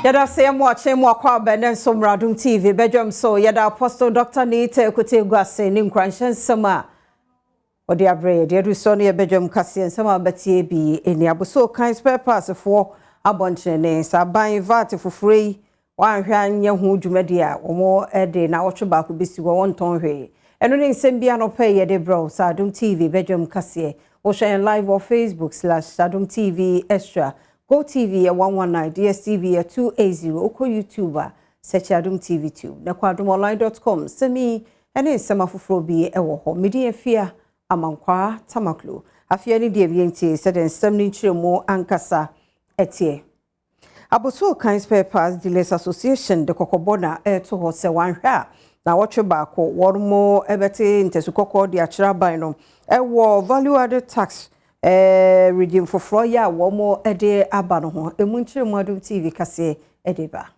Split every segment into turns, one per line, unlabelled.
Yada say mo ache mo akwa benen so Adom TV Badwam so yada Apostle Dr. Nita Ekutegwa se ni nkwanshen sama odi abre de du so ne Badwam kase sama batie bi eni aboso kan spare parts for abonche ne saban vat fufurei wan hwa anya hu dwumade a wo de na wotwe ba ko besi wo wonton hwe eno ne nsem bia no pay yede bro sa Adom TV Badwam kase wo share live on Facebook/Adom TV extra Go TV 119, DSTV 280, Oko YouTuber, search Adom TV 2. Na kwa adomonline.com, semi, ene sema fufrobi ewo ho. Midi efia amankwa tamaklu. Afia ni diye seden semni chiremo ankasa etie. Aboso kan spare parts Dealers Association de kokobona to ho se wanhwa na wotwe baako wormo ebete ntesukoko di achiraban no ewo value added tax redeem for Froya womo ede aba no ho emunchire mu Adom TV kase ede ba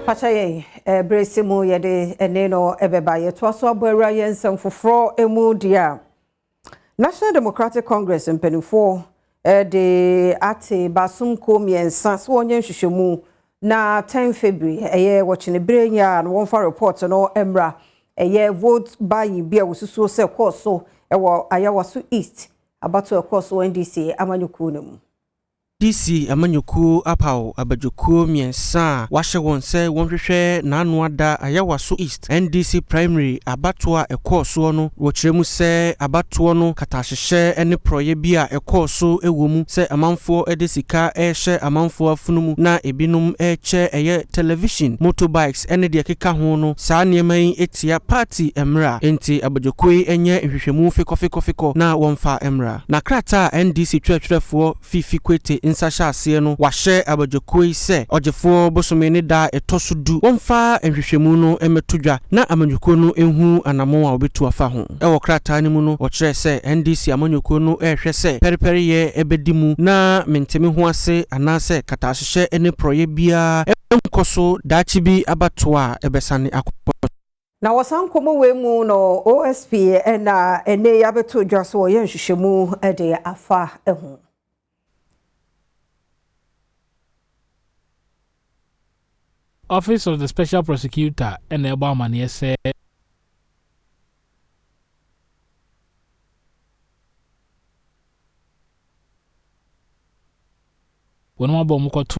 Pachaye bresimu yede eneno ebeba yetwaso abwera yensem foforo emu dia National Democratic Congress mpenifo de ate basum ko miensa so onye hwehwemu na 10 February eye wochine brenya na wonfa report no emra eye vote by bia wosusu se course ewo Ayawaso East abato course NDC amanyuku nemu
NDC amanyoku apao abajoku miensa wahye won se wonhwehwe na anuada Ayawaso East NDC primary abatoa ekoso no wochiremu se abatoa no katahyehe ene proye bia ekoso ewomu se amanfo edesika ehye amanfo afunumu na ebinum eche eye television motorbikes ene de keka ho no saa neman etia party emra enti abajoku enye hwehwemu fekofeko na wonfa emra na krata NDC twetwefo fifi kwete insasha ase no wahye abadwokoi se ogefo bosomeni da etosudu wonfa enhwehwemu no emetodwa na amanyuko no ehu anamo a obetu afa ho ewo krata ni mu no okire se NDC amanyuko no ehwe se periperi ye ebedimu na mentemi ho ase anase katahyehe ene proye bia enkoso dachi bi abatoa ebesane akopɔ
na wasankomo we mu no OSP na ene yabeto dwaso ye nhwehwemu de afa ehu
Office of the Special Prosecutor and Obama say when one bomb got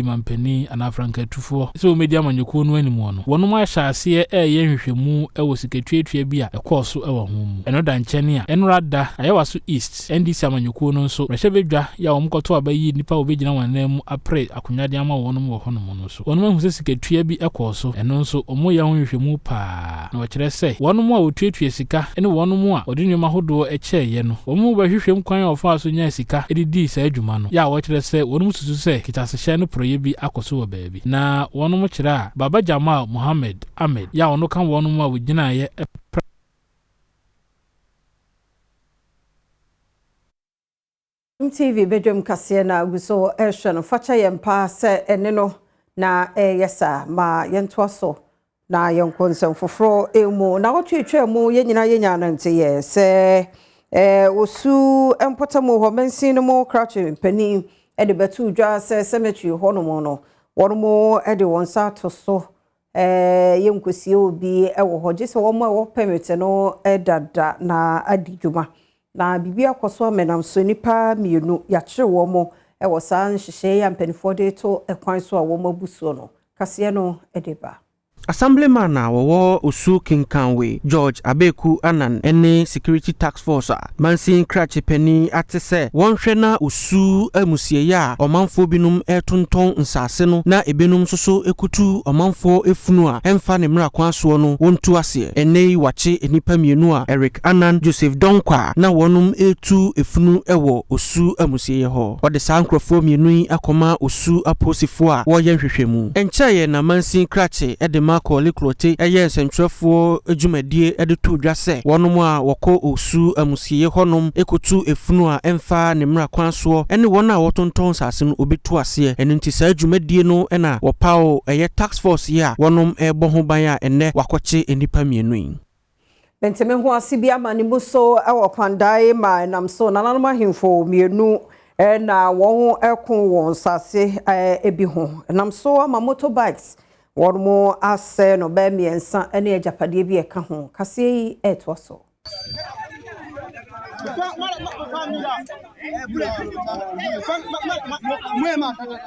mampeni ana franka tufo so media manyuko no animu no wono ma hyase ye nhwehwemu ewo siketwetwe bia ekoso ewo homu eno da nchene a enrada Ayawaso East NDC amanyuko no nso rehye bedwa ya omkoto abayi nipa obegina wanam apre akonwade ama wono wo hono no so wono ma hu siketwe bi ekoso eno nso omo ya nhwehwemu pa na wakire se wono mo a wotwetwe sika ene wono mo a odinwema hodo eche ye no omo ba hwehwem kwan ofa so nya sika edidi sa adwuma no ya wakire se wono susu se kitase proye bi akoso wo baabi na wono mo kire a Baba Jamal Muhammad Ahmed ya wono kan wono mo a wogina ye
TV Badwam kase na guso ehwe no facha yempa se ene no na yesa ma yentoaso na yenkonsem foforo emu na wotwetwe mu yenyina yenya na nte ye se osu empotamo ho mensin no mo krache pani ede betu dwa se cemetery ho no mo no wormo ede wonsa to so yenkosie obi ewo ho gese wo mo ewo permit no edada na adidwuma na bibia kwaso amenam so nipa mienu ya kire wo mo ewo san hyehe ya mpanifo de to ekwan so a wo mabusuo no kase no edeba
Assemblyman na wowo osu kinkanwe George Abeku Anan ene security task force mansin krache pani atese wonhwe na osu amusie ya omanfo binum etonton nsase no na ebenum soso ekutu omanfo efunu a emfa ne mra kwanso no wontu ase ene wache enipa mienu a Eric Anan Joseph Donkwa na wonum etu efunu ewo osu amusie ho ode sankrofo mienu akoma osu aposifo a wo ye hwehwemu enchaye na mansin krache edema Kole Klote eye nsentwefo adwumadie edeto dwase wonum a woko osu amusie honom ekotu efunu a emfa ne mra kwanso ene wona wotonton sase no obetu ase ene ntisa adwumadie no ena wopawo eye tax force ya wonum ebo ho ban a ene wakoche enipa mienu
Benteme ho asibia manimu so ewo kwandai ma namso nananuma himfo mienu na won ekun won sase ebi ho namso ama motorbikes Warmo ase no be miensa ene ajapade bi eka ho kase yi eto so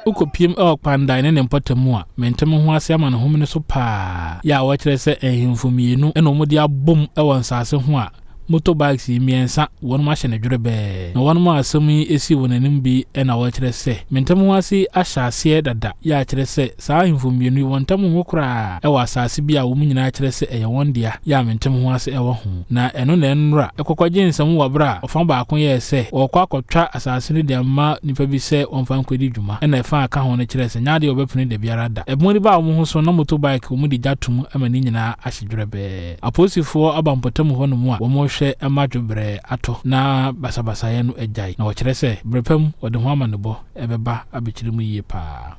ukopiem okpanda ne mpotemu a mentem ho ase ama no homne so pa ya wo kire se ehimfo mienu ene omodi abom ewon sase ho a motorbikes miensa won ma hye ne dwurebe na won ma asem esi wonanim bi ena wo kire se mentem ho ase ahyase dada ya kire se saa infomienu won tam ho kra e wa asase bi a wo nyina kire se eye won dia ya mentem ho ase e wo ho na eno na enra ekokwaje nsam wo bra ofan ba akon ye se wo kwa akotwa asase ne de ma nipa bi se onfan kwedi dwuma ena efa aka ho ne kire se nyaade obepene de biara da eboni ba wo ho so na motorbike wo mu di jatum ama ni nyina ahye dwurebe aposifo abampotam ho no mu a wo amadwobre ato na basabasa ye no agyan na wo kire se brepam wode ho amanebo ebeba abekire mu yie pa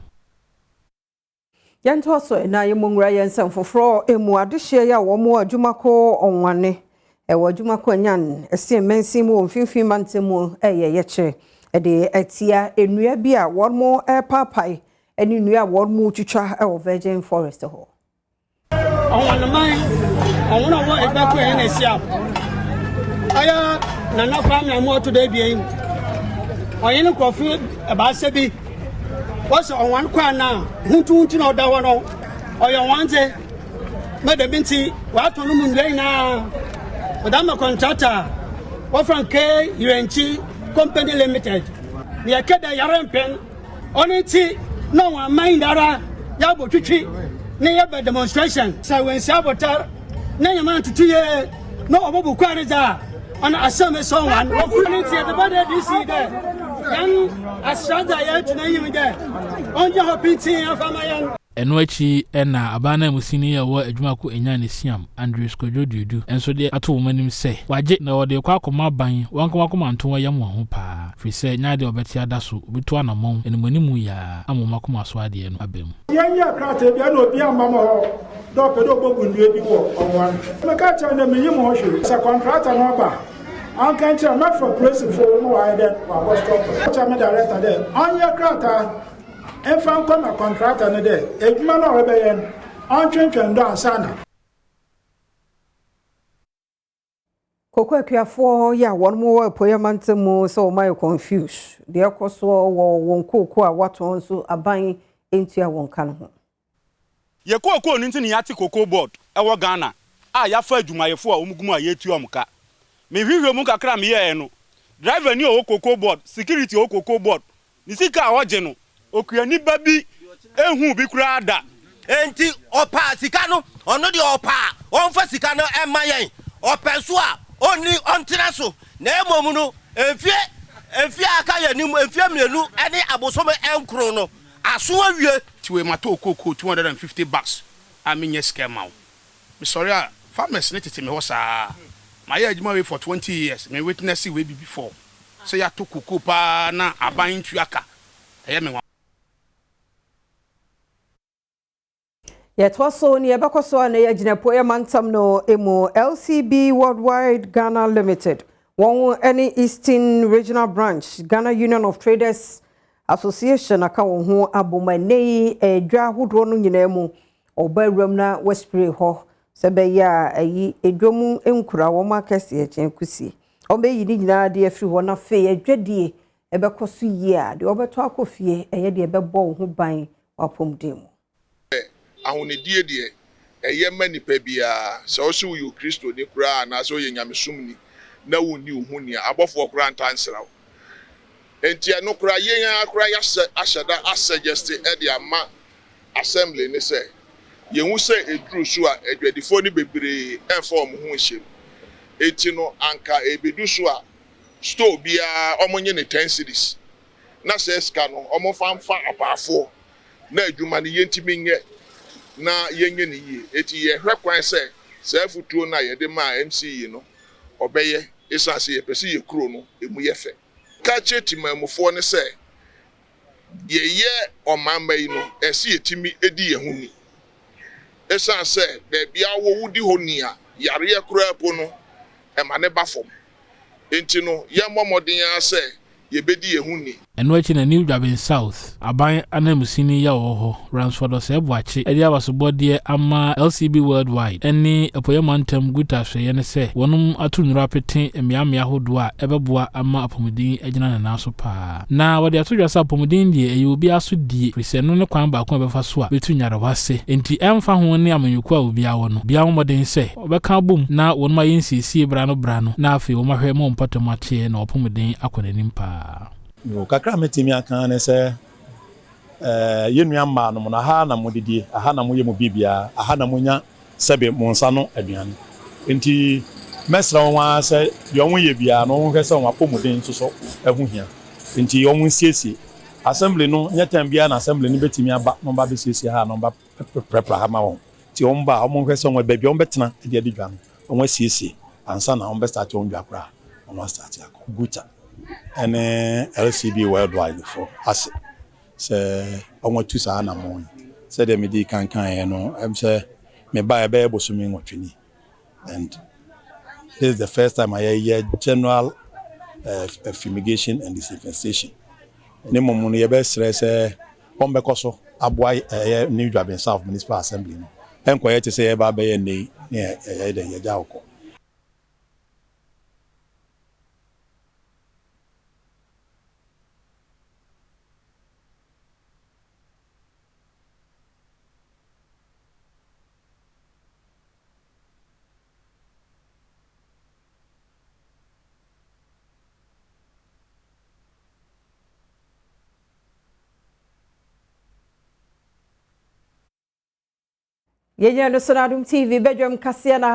yanto so na yemungra yensan foforo emu adehye ya wo mo adwumako onwane ewo adwumako nyan ese mensi mu mfimfim mantemu ye kire ede atia enua bi a wo mo papai eni nua wo mo twitwa ewo virgin forest ho
onwaneman onwona wo ebako ene sia aya nana kwame mo to dey bien oyin kofi eba se bi what's on one kwa na huntu na oda ho no oyo wante mede binti wa to no munwe na odama contractor wa frank UNC company limited ni akeda yarempen oniti no one mind ara ya botwitwi ne ya be demonstration sa wen sa botar na yama tutuye no obobu kware za on asame so one opportunity at the body DC there yan asada ya tuna yim there onje hopinti afama yan
eno achi ena abana musini ya wo adwumako enya ne siam Andrews Kojodudu enso de ato womanim se waje na wode kwa akoma ban wankoma nto yam ho pa fi se nyaade obeti adaso obitu anamon enimanimu ya amomakoma so ade no abem
yenya krate bia na obi amama ho do pedo bobu ndue bi wo onwan me ka cha na menyim ho hwe sa contractor no ba an kan cha ma for place for no wa den wa go stop cha me director there anya krata enfan koma contractor no there ejuma na we be yen an twentwen do asana
koko akuafo ya won mo poyamantemu so my confuse de akoso wo won koko a wato nso aban entua won kan ho
ye koko no ntini yati koko board ewo Ghana a ya fa adwumayefo a omugumu a yetu omka me hwehwe mu kakra me ye no driver ni o koko board security o koko board ni sika a oje no okuani babi ehu bi kura ada
enti opa sika no ono de opa onfa sika no emayen opeso a oni ontena so na emom no enfie aka ya nim enfie mlenu ene abosome enkro no aso awie
tiwe mato koko $250 aminye skema me sorry farmers ne tete me ho saa my adwuma we for 20 years me witness we be before so ya to koko pa na aban tuaka eye me
yet waso ni ebakoso na ya ginepo ya mantam no emu LCB Worldwide Ghana Limited won any Eastern Regional Branch Ghana Union of Traders Association aka won ho abomanei edwa hodro no nyina mu obawram na wespray ho sebe ya ayi edwomu enkura wo makase echen kusi obeyi ni nyina de afri ho na fe edwadie ebekoso yi a de obeto akofie eye de ebebo ho ban wapomdemu
ahonedie de eye manipa bia so wo so you Kristo ni kura na so ye nyamesumni na woni uhuni abofo kura ntansrawo enti no kura ye ya kura ya ashada suggest e dia ma assembly ni say ye hu say eduru so a adwadifo ni bebre inform hu hye enti no anka ebedu so a store bia omonye ne 10 cities na say ska no omofamfa apafo na adwuma ni yentimi nye na yenye ni yi eti ye hwekwan say futuo na ye de ma MC no obeye esanse ye pese ye kuro no emu ye fe ka chetimamufo ne say ye omamba yi no esi yetimi edi ye huni esanse bebia wo wudi honi a yare ye kura po no emane bafom enti no ye momoden ya say ye bedi ye huni
eno achi na New Durban South aban anamusini ya oho Ransford Sebwachi edi abasobode ama LCB Worldwide eni epoyemantam gutaswe ye ne se wonum atunura pete emiamia hodo a ebeboa ama apomudin agina na so pa na wode atodwasa apomudin die eyi obi aso die frise no ne kwan ba ko befa so a betunyare wase enti emfa ho ne amanyuku a obi awo no bia womoden se obeka bom na wonuma yensisi brano na afi wo mahwe mo mpatom ache na opomudin akonanim pa
no kakra metimi aka ne se yenua ma no na ha na modidi aha na moye mo bibia aha na monya sebe mo nsa no aduane enti mesra won se de won ye bia no won hwese won apomuden so ehu hia enti won siesie assembly no nyatam bia na assembly ni betimi aba no ba be siesie ha no ba prepare ha ma won ti won ba won hwese won ba bia won betena de adidwan won siesie ansa na won be start won dwakra won start akọ guta and LCB Worldwide for us. Say I want to say na mo. Say dem di kan no. Em say me buy be bosumi nwotweni. And this is the first time I hear general fumigation and disinfestation. Any mo no ye be stress on be koso aboy New Durban South Municipal Assembly no. Enkoye te say e ba be ye nei ye de ye ja okọ.
Yenye no Adom TV Badwam kase na